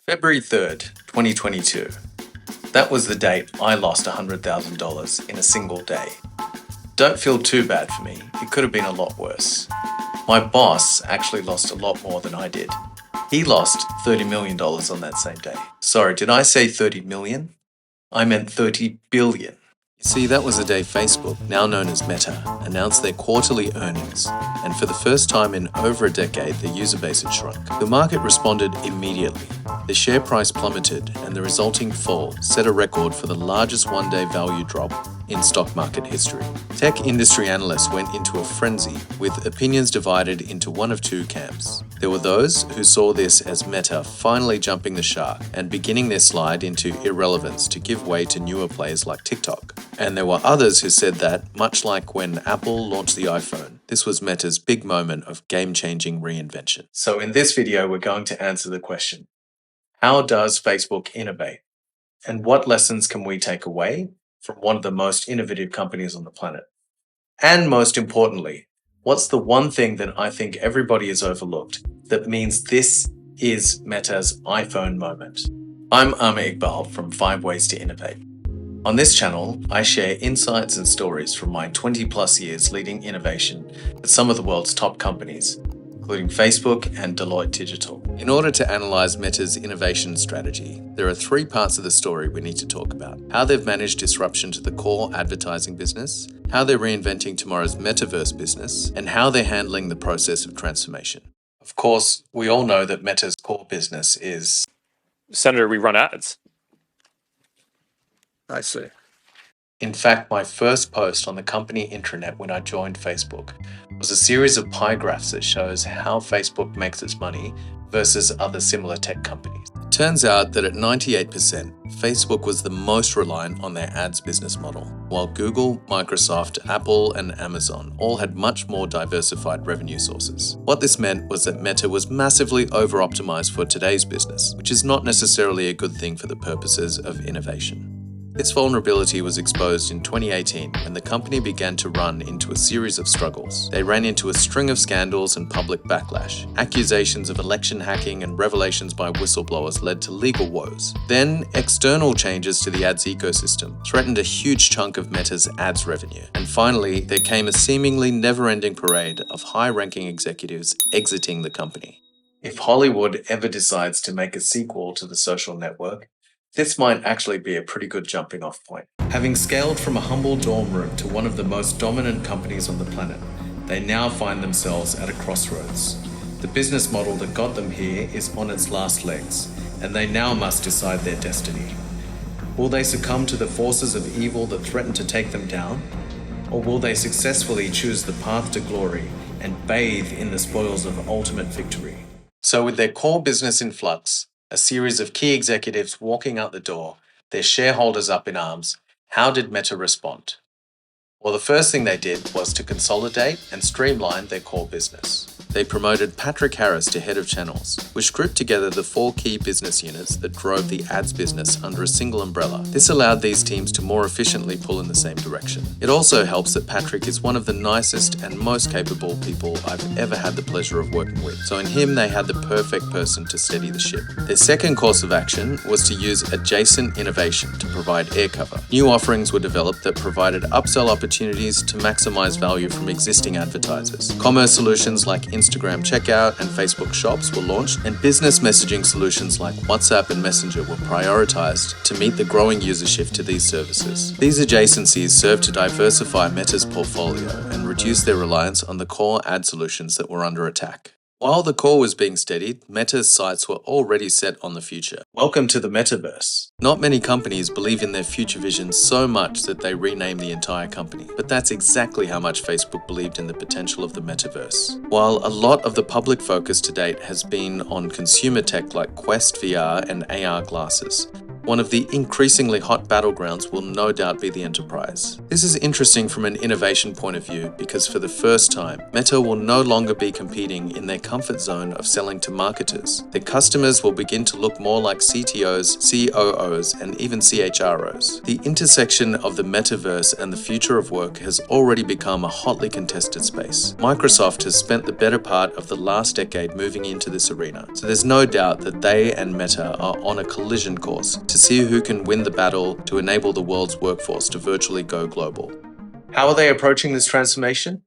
February 3rd, 2022. That was the date I lost $100,000 in a single day. Don't feel too bad for me, it could have been a lot worse. My boss actually lost a lot more than I did. He lost $30 million on that same day. Sorry, did I say 30 million? I meant 30 billion. You see, that was the day Facebook, now known as Meta, announced their quarterly earnings, and for the first time in over a decade, their user base had shrunk. The market responded immediately. The share price plummeted, and the resulting fall set a record for the largest one-day value drop in stock market history. Tech industry analysts went into a frenzy, with opinions divided into one of two camps. There were those who saw this as Meta finally jumping the shark and beginning their slide into irrelevance to give way to newer players like TikTok. And there were others who said that, much like when Apple launched the iPhone, this was Meta's big moment of game-changing reinvention. So in this video, we're going to answer the question, how does Facebook innovate? And what lessons can we take away from one of the most innovative companies on the planet? And most importantly, what's the one thing that I think everybody has overlooked that means this is Meta's iPhone moment? I'm Amer Iqbal from 5 Ways to Innovate. On this channel, I share insights and stories from my 20+ years leading innovation at some of the world's top companies, including Facebook and Deloitte Digital. In order to analyze Meta's innovation strategy, there are 3 parts of the story we need to talk about: how they've managed disruption to the core advertising business, how they're reinventing tomorrow's Metaverse business, and how they're handling the process of transformation. Of course, we all know that Meta's core business is... Senator, we run ads. I see. In fact, my first post on the company intranet when I joined Facebook was a series of pie graphs that shows how Facebook makes its money versus other similar tech companies. It turns out that at 98%, Facebook was the most reliant on their ads business model, while Google, Microsoft, Apple, and Amazon all had much more diversified revenue sources. What this meant was that Meta was massively over-optimized for today's business, which is not necessarily a good thing for the purposes of innovation. This vulnerability was exposed in 2018 when the company began to run into a series of struggles. They ran into a string of scandals and public backlash. Accusations of election hacking and revelations by whistleblowers led to legal woes. Then, external changes to the ads ecosystem threatened a huge chunk of Meta's ads revenue. And finally, there came a seemingly never-ending parade of high-ranking executives exiting the company. If Hollywood ever decides to make a sequel to The Social Network, this might actually be a pretty good jumping off point. Having scaled from a humble dorm room to one of the most dominant companies on the planet, they now find themselves at a crossroads. The business model that got them here is on its last legs, and they now must decide their destiny. Will they succumb to the forces of evil that threaten to take them down? Or will they successfully choose the path to glory and bathe in the spoils of ultimate victory? So with their core business in flux, a series of key executives walking out the door, their shareholders up in arms, how did Meta respond? Well, the first thing they did was to consolidate and streamline their core business. They promoted Patrick Harris to head of channels, which grouped together the 4 key business units that drove the ads business under a single umbrella. This allowed these teams to more efficiently pull in the same direction. It also helps that Patrick is one of the nicest and most capable people I've ever had the pleasure of working with, so in him they had the perfect person to steady the ship. Their second course of action was to use adjacent innovation to provide air cover. New offerings were developed that provided upsell opportunities to maximize value from existing advertisers. Commerce solutions like Instagram Checkout and Facebook Shops were launched, and business messaging solutions like WhatsApp and Messenger were prioritized to meet the growing user shift to these services. These adjacencies serve to diversify Meta's portfolio and reduce their reliance on the core ad solutions that were under attack. While the core was being steadied, Meta's sights were already set on the future. Welcome to the Metaverse. Not many companies believe in their future vision so much that they rename the entire company, but that's exactly how much Facebook believed in the potential of the Metaverse. While a lot of the public focus to date has been on consumer tech like Quest VR and AR glasses, One of the increasingly hot battlegrounds will no doubt be the enterprise. This is interesting from an innovation point of view because for the first time, Meta will no longer be competing in their comfort zone of selling to marketers. Their customers will begin to look more like CTOs, COOs, and even CHROs. The intersection of the metaverse and the future of work has already become a hotly contested space. Microsoft has spent the better part of the last decade moving into this arena, so there's no doubt that they and Meta are on a collision course to see who can win the battle to enable the world's workforce to virtually go global. How are they approaching this transformation?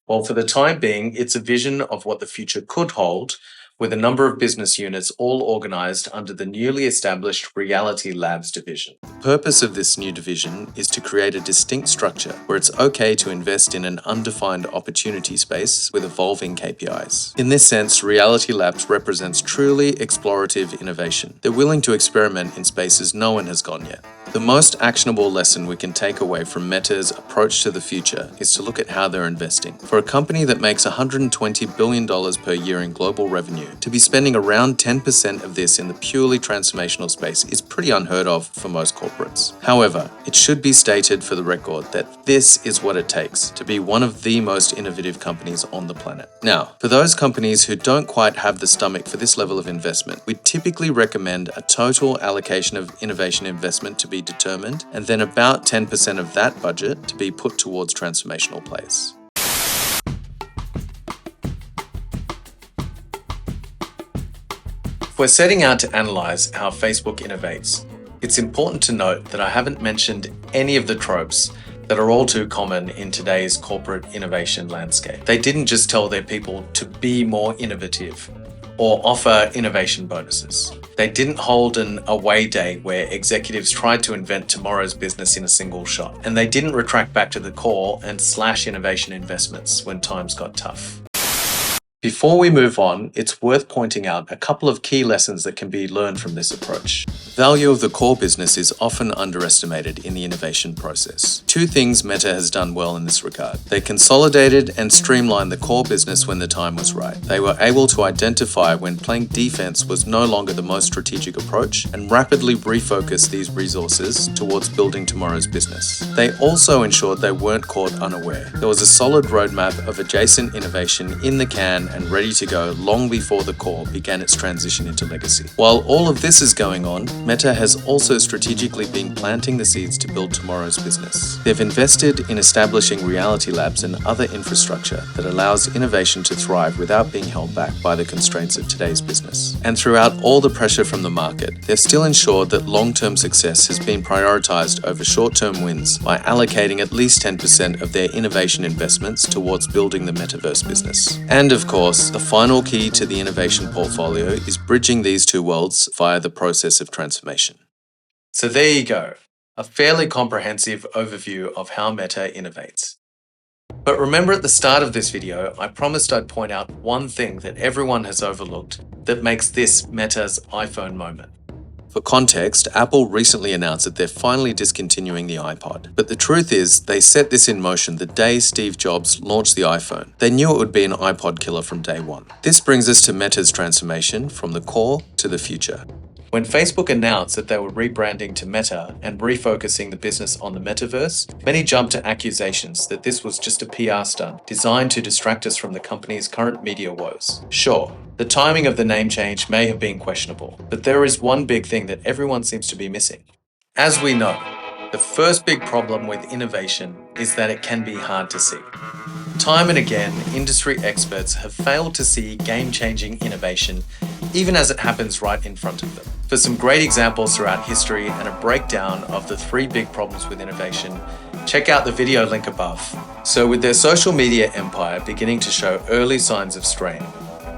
Well, for the time being, it's a vision of what the future could hold, with a number of business units all organized under the newly established Reality Labs division. The purpose of this new division is to create a distinct structure where it's okay to invest in an undefined opportunity space with evolving KPIs. In this sense, Reality Labs represents truly explorative innovation. They're willing to experiment in spaces no one has gone yet. The most actionable lesson we can take away from Meta's approach to the future is to look at how they're investing. For a company that makes $120 billion per year in global revenue, to be spending around 10% of this in the purely transformational space is pretty unheard of for most corporates. However, it should be stated for the record that this is what it takes to be one of the most innovative companies on the planet. Now, for those companies who don't quite have the stomach for this level of investment, we typically recommend a total allocation of innovation investment to be determined, and then about 10% of that budget to be put towards transformational plays. If we're setting out to analyze how Facebook innovates, it's important to note that I haven't mentioned any of the tropes that are all too common in today's corporate innovation landscape. They didn't just tell their people to be more innovative or offer innovation bonuses. They didn't hold an away day where executives tried to invent tomorrow's business in a single shot. And they didn't retract back to the core and slash innovation investments when times got tough. Before we move on, it's worth pointing out a couple of key lessons that can be learned from this approach. The value of the core business is often underestimated in the innovation process. Two things Meta has done well in this regard. They consolidated and streamlined the core business when the time was right. They were able to identify when playing defense was no longer the most strategic approach and rapidly refocus these resources towards building tomorrow's business. They also ensured they weren't caught unaware. There was a solid roadmap of adjacent innovation in the can and ready to go long before the core began its transition into legacy. While all of this is going on, Meta has also strategically been planting the seeds to build tomorrow's business. They've invested in establishing Reality Labs and other infrastructure that allows innovation to thrive without being held back by the constraints of today's business. And throughout all the pressure from the market, they've still ensured that long-term success has been prioritized over short-term wins by allocating at least 10% of their innovation investments towards building the Metaverse business. And of course, the final key to the innovation portfolio is bridging these two worlds via the process of transformation. So there you go, a fairly comprehensive overview of how Meta innovates. But remember at the start of this video, I promised I'd point out one thing that everyone has overlooked that makes this Meta's iPhone moment. For context, Apple recently announced that they're finally discontinuing the iPod. But the truth is, they set this in motion the day Steve Jobs launched the iPhone. They knew it would be an iPod killer from day one. This brings us to Meta's transformation from the core to the future. When Facebook announced that they were rebranding to Meta and refocusing the business on the metaverse, many jumped to accusations that this was just a PR stunt designed to distract us from the company's current media woes. Sure, the timing of the name change may have been questionable, but there is one big thing that everyone seems to be missing. As we know, the first big problem with innovation is that it can be hard to see. Time and again, industry experts have failed to see game-changing innovation, even as it happens right in front of them. For some great examples throughout history and a breakdown of the 3 big problems with innovation, check out the video link above. So with their social media empire beginning to show early signs of strain,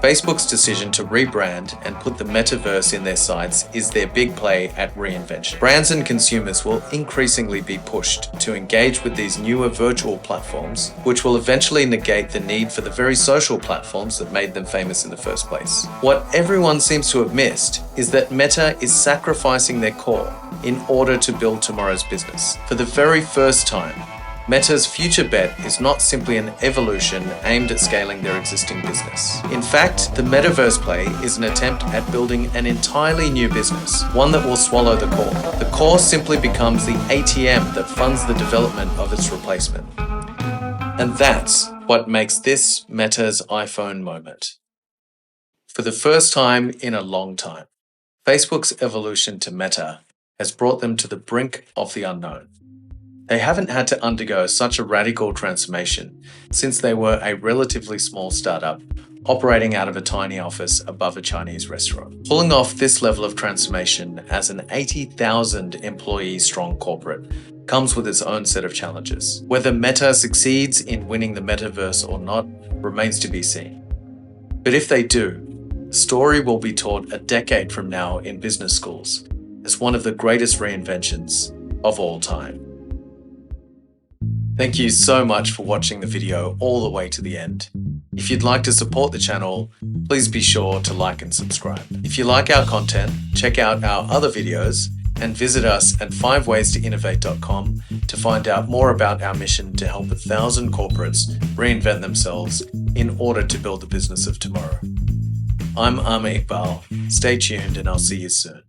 Facebook's decision to rebrand and put the metaverse in their sights is their big play at reinvention. Brands and consumers will increasingly be pushed to engage with these newer virtual platforms, which will eventually negate the need for the very social platforms that made them famous in the first place. What everyone seems to have missed is that Meta is sacrificing their core in order to build tomorrow's business. For the very first time, Meta's future bet is not simply an evolution aimed at scaling their existing business. In fact, the Metaverse play is an attempt at building an entirely new business, one that will swallow the core. The core simply becomes the ATM that funds the development of its replacement. And that's what makes this Meta's iPhone moment. For the first time in a long time, Facebook's evolution to Meta has brought them to the brink of the unknown. They haven't had to undergo such a radical transformation since they were a relatively small startup operating out of a tiny office above a Chinese restaurant. Pulling off this level of transformation as an 80,000 employee strong corporate comes with its own set of challenges. Whether Meta succeeds in winning the Metaverse or not remains to be seen. But if they do, the story will be taught a decade from now in business schools as one of the greatest reinventions of all time. Thank you so much for watching the video all the way to the end. If you'd like to support the channel, please be sure to like and subscribe. If you like our content, check out our other videos and visit us at 5waystoinnovate.com to find out more about our mission to help 1,000 corporates reinvent themselves in order to build the business of tomorrow. I'm Amer Iqbal. Stay tuned and I'll see you soon.